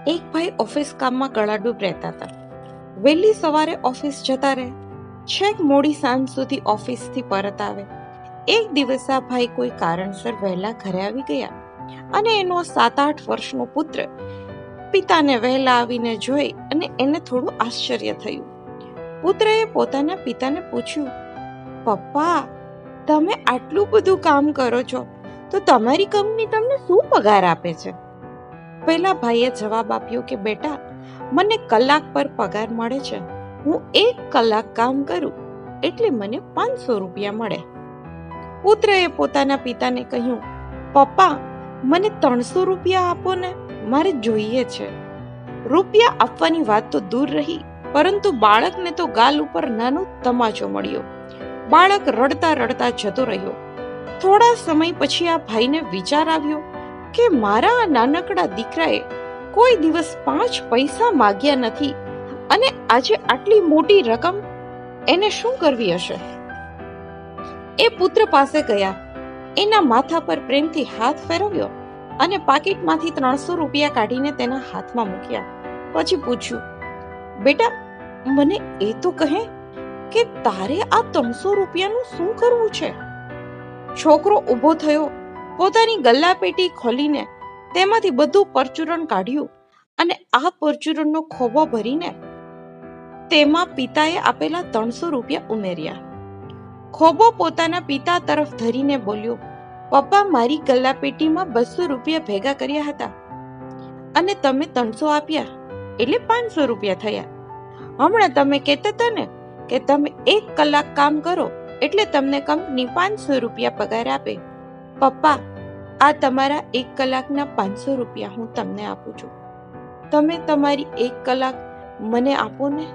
એક ભાઈ ઓફિસ કામમાં ગળાડૂબ રહેતા હતા. વહેલી સવારે ઓફિસ જતા રહે, છેક મોડી સાંજ સુધી ઓફિસથી પરત આવે. એક દિવસ આ ભાઈ કોઈ કારણસર વહેલા ઘરે આવી ગયા અને એનો 7-8 વર્ષનો પુત્ર પિતાને વહેલા આવીને જોઈ અને એને થોડું આશ્ચર્ય થયું. પુત્રએ પોતાના પિતાને પૂછ્યું, પપ્પા, તમે આટલું બધું કામ કરો છો તો તમારી કંપની તમને શું પગાર આપે છે? પહેલા ભાઈએ જવાબ આપ્યો કે બેટા, મને કલાક પર પગાર મળે છે. હું 1 કલાક કામ કરું એટલે મને 500 રૂપિયા મળે. પુત્રએ પોતાના પિતાને કહ્યું, પપ્પા, મને 300 રૂપિયા આપો ને, મારે જોઈએ છે. રૂપિયા આપવાની વાત તો દૂર રહી, પરંતુ બાળકને તો ગાલ ઉપર નાનો તમાચો મળ્યો. બાળક રડતા રડતા જતો રહ્યો. થોડા સમય પછી આ ભાઈને વિચાર આવ્યો કે મારા આ નાનકડા દીકરાએ કોઈ દિવસ 5 પૈસા માગ્યા નથી અને આજે આટલી મોટી રકમ એને શું કરવી હશે? એ પુત્ર પાસે ગયા, એના માથા પર પ્રેમથી હાથ ફેરવ્યો અને પાકીટમાંથી 300 રૂપિયા કાઢીને તેના હાથમાં મૂક્યા. પછી પૂછ્યું, બેટા, મને એ તો કહે કે તારે આ 300 રૂપિયાનું શું કરવું છે? છોકરો ઊભો થયો, પોતાની ગલ્લાપેટી ખોલીને તેમાંથી બધું પરચુરણ કાઢ્યું અને આ પરચુરણનો ખોબો ભરીને તેમાં પિતાએ આપેલા 300 રૂપિયા ઉમેર્યા. ખોબો પોતાના પિતા તરફ ધરીને બોલ્યો, પપ્પા, મારી ગલ્લાપેટીમાં 200 રૂપિયા ભેગા કર્યા હતા અને તમે 300 આપ્યા એટલે 500 રૂપિયા થયા. હમણાં તમે કહેતા હતા ને કે તમે 1 કલાક કામ કરો એટલે તમને કંપની 500 રૂપિયા પગાર આપે. પપ્પા, આ તમારા 1 કલાકના 500 રૂપિયા હું તમને આપું છું. તમે તમારી 1 કલાક મને આપો ને.